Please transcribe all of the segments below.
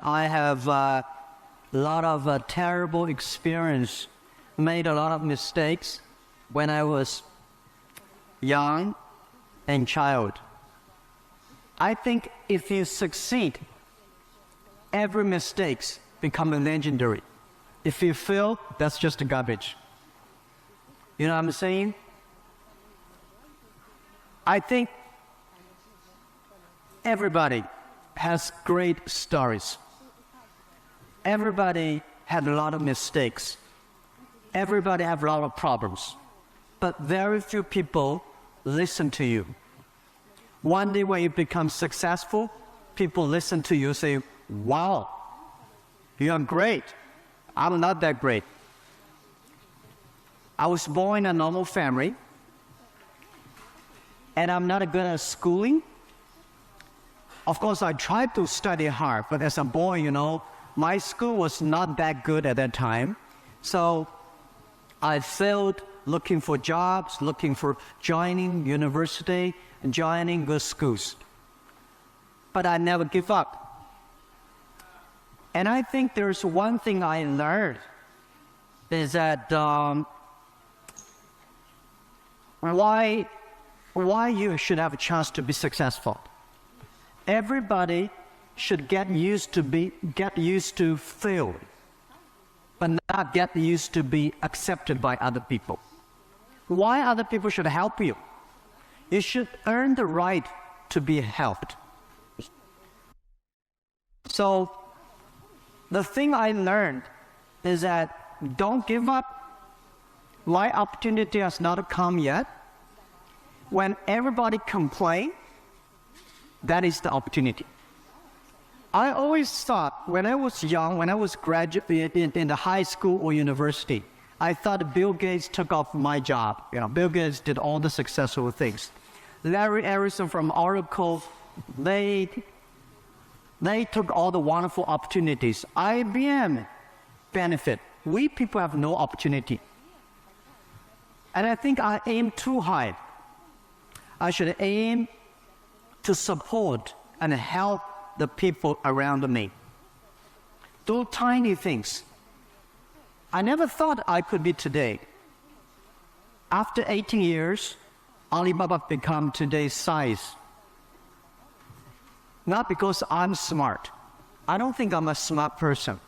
I have a lot of terrible experience, made a lot of mistakes when I was young and child. I think if you succeed, every mistake becomes legendary. If you fail, that's just garbage. You know what I'm saying? I think everybody has great stories. Everybody had a lot of mistakes. Everybody have a lot of problems. But very few people listen to you. One day when you become successful, people listen to you and say, wow, you are great. I'm not that great. I was born in a normal family, and I'm not good at schooling. Of course, I tried to study hard, but as a boy, my school was not that good at that time. So I failed looking for jobs, looking for joining university, and joining good schools. But I never give up. And I think there's one thing I learned, is that why you should have a chance to be successful. Everybody should get used to fail, but not get used to be accepted by other people. Why other people should help you? You should earn the right to be helped. So the thing I learned is that don't give up. My opportunity has not come yet. When everybody complains, that is the opportunity. I always thought when I was young, when I was graduating in the high school or university, I thought Bill Gates took off my job. Bill Gates did all the successful things. Larry Ellison from Oracle, they took all the wonderful opportunities. IBM benefit. We people have no opportunity. And I think I aim too high. I should aim to support and help the people around me. Do tiny things. I never thought I could be today. After 18 years, Alibaba become today's size. Not because I'm smart. I don't think I'm a smart person.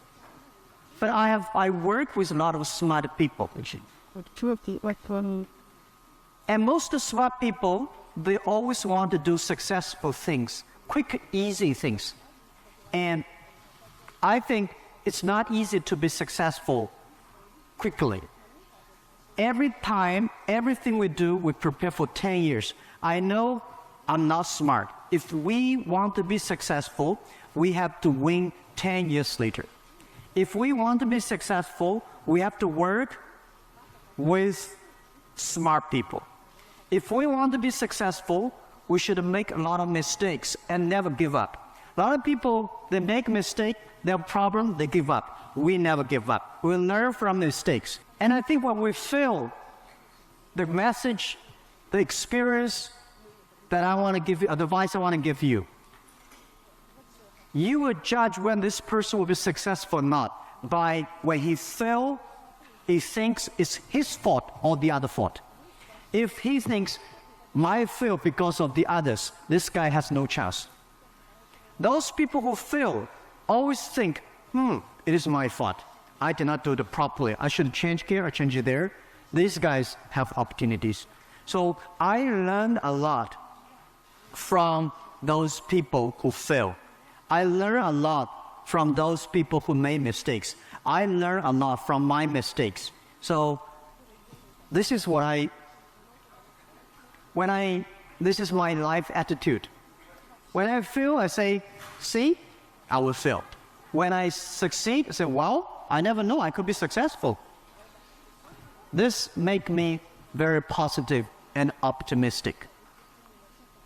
But I work with a lot of smart people. And most smart people, they always want to do successful things, quick, easy things. And I think it's not easy to be successful quickly. Every time, everything we do, we prepare for 10 years. I know I'm not smart. If we want to be successful, we have to win 10 years later. If we want to be successful, we have to work with smart people. If we want to be successful, we should make a lot of mistakes and never give up. A lot of people, they make mistakes, they have problem, they give up. We never give up. We learn from mistakes. And I think when we fail, the message, the experience that I want to give you, advice I want to give you, you will judge when this person will be successful or not by when he fails, he thinks it's his fault or the other fault. If he thinks, my fail because of the others, this guy has no chance. Those people who fail always think, it is my fault. I did not do it properly. I should change here or change it there. These guys have opportunities. So I learned a lot from those people who fail. I learned a lot from those people who made mistakes. I learned a lot from my mistakes. So this is what this is my life attitude. When I fail, I say, see, I will fail. When I succeed, I say, wow, I never know I could be successful. This makes me very positive and optimistic.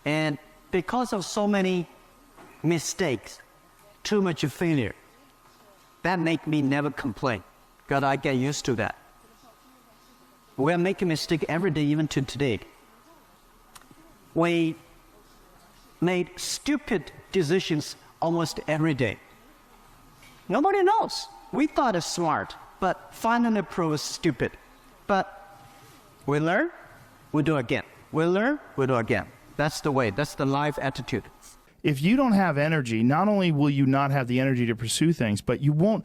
And because of so many mistakes, too much failure, that makes me never complain, because I get used to that. We are making mistakes every day, even to today. We made stupid decisions almost every day. Nobody knows. We thought it's smart, but finally proved stupid. But we learn, we do again. We learn, we do again. That's the way. That's the life attitude. If you don't have energy, not only will you not have the energy to pursue things, but you won't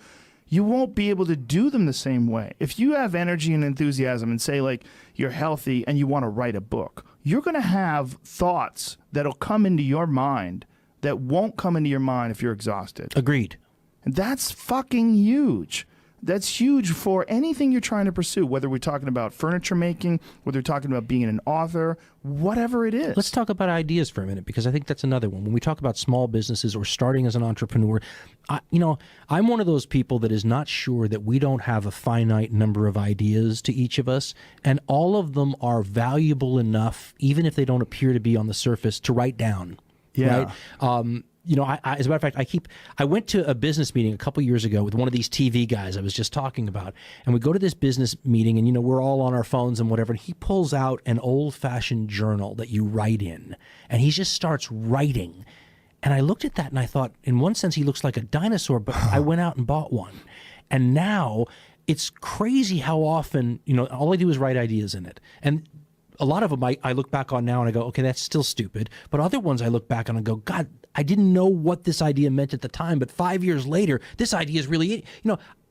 be able to do them the same way. If you have energy and enthusiasm and say like you're healthy and you want to write a book, you're going to have thoughts that'll come into your mind that won't come into your mind if you're exhausted. Agreed. And that's fucking huge. That's huge for anything you're trying to pursue, whether we're talking about furniture making, whether we're talking about being an author, whatever it is. Let's talk about ideas for a minute, because I think that's another one. When we talk about small businesses or starting as an entrepreneur, I'm one of those people that is not sure that we don't have a finite number of ideas to each of us, and all of them are valuable enough, even if they don't appear to be on the surface, to write down. Yeah. Right? As a matter of fact, I went to a business meeting a couple years ago with one of these TV guys I was just talking about, and we go to this business meeting, and we're all on our phones and whatever, and he pulls out an old-fashioned journal that you write in, and he just starts writing. And I looked at that and I thought, in one sense, he looks like a dinosaur, but I went out and bought one. And now it's crazy how often, all I do is write ideas in it. And a lot of them I look back on now and I go, okay, that's still stupid. But other ones I look back on and go, God, I didn't know what this idea meant at the time, but 5 years later, this idea is really,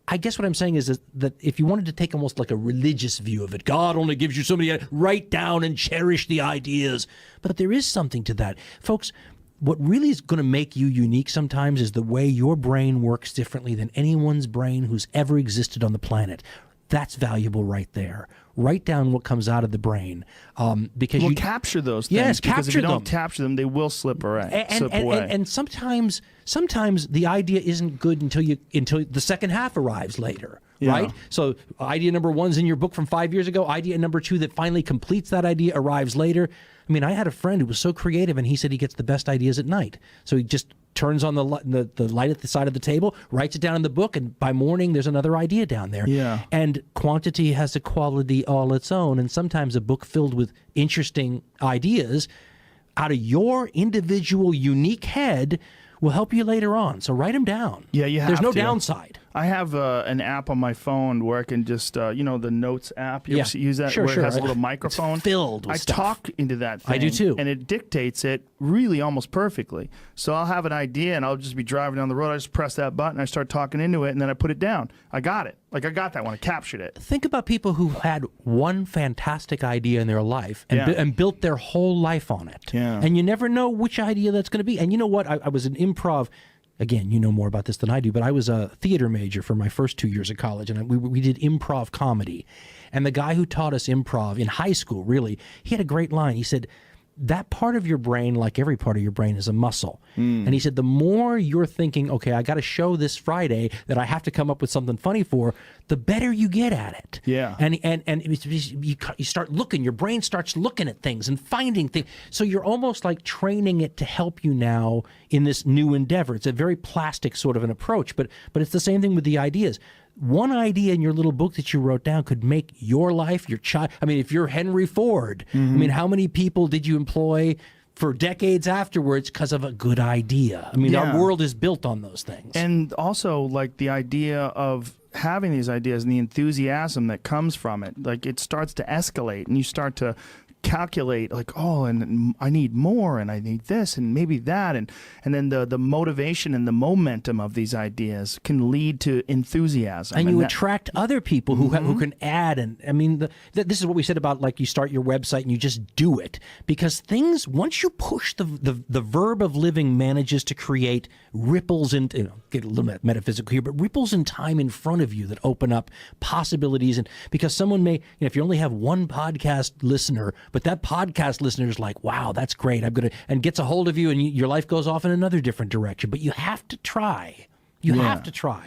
I guess what I'm saying is that if you wanted to take almost like a religious view of it, God only gives you so many, write down and cherish the ideas. But there is something to that. Folks, what really is going to make you unique sometimes is the way your brain works differently than anyone's brain who's ever existed on the planet. That's valuable right there. Write down what comes out of the brain, because you capture those things. Yes, because if you don't them. capture them, they will slip away. And sometimes the idea isn't good until the second half arrives later. Yeah. Right? So idea number 1's in your book from 5 years ago. Idea number 2 that finally completes that idea arrives later. I mean, I had a friend who was so creative, and he said he gets the best ideas at night. So he just turns on the light at the side of the table, writes it down in the book, and by morning there's another idea down there. Yeah. And quantity has a quality all its own, and sometimes a book filled with interesting ideas out of your individual unique head will help you later on. So write them down. Yeah, you have There's no to. downside. I have an app on my phone where I can just, the Notes app. You Yeah. ever use that? Sure, where sure. it has a little microphone. It's filled with I stuff. talk into that thing. I do too. And it dictates it really almost perfectly. So I'll have an idea and I'll just be driving down the road. I just press that button. I start talking into it and then I put it down. I got it. I got that one. I captured it. Think about people who had one fantastic idea in their life and, Yeah. and built their whole life on it. Yeah. And you never know which idea that's going to be. And you know what? I was an improv. Again, you know more about this than I do, but I was a theater major for my first 2 years of college, and we did improv comedy. And the guy who taught us improv in high school, really, he had a great line. He said, that part of your brain, like every part of your brain, is a muscle. And he said, the more you're thinking, okay, I got to show this Friday that I have to come up with something funny for, the better you get at it. Yeah. And you start looking, your brain starts looking at things and finding things. So you're almost like training it to help you now in this new endeavor. It's a very plastic sort of an approach, but it's the same thing with the ideas. One idea in your little book that you wrote down could make your life, your child. I mean, if you're Henry Ford, I mean, how many people did you employ for decades afterwards because of a good idea? I mean, Yeah. our world is built on those things. And also, like, the idea of having these ideas and the enthusiasm that comes from it, like, it starts to escalate and you start to calculate, like, oh, and I need more and I need this and maybe that. And then the motivation and the momentum of these ideas can lead to enthusiasm. And you that- attract other people who who can add. And I mean, this is what we said about, like, you start your website and you just do it. Because things, once you push the verb of living manages to create ripples in, get a little bit metaphysical here, but ripples in time in front of you that open up possibilities. And because someone may, if you only have one podcast listener, but that podcast listener is like, wow, that's great. And gets a hold of you and your life goes off in another different direction. But you have to try. You have to try.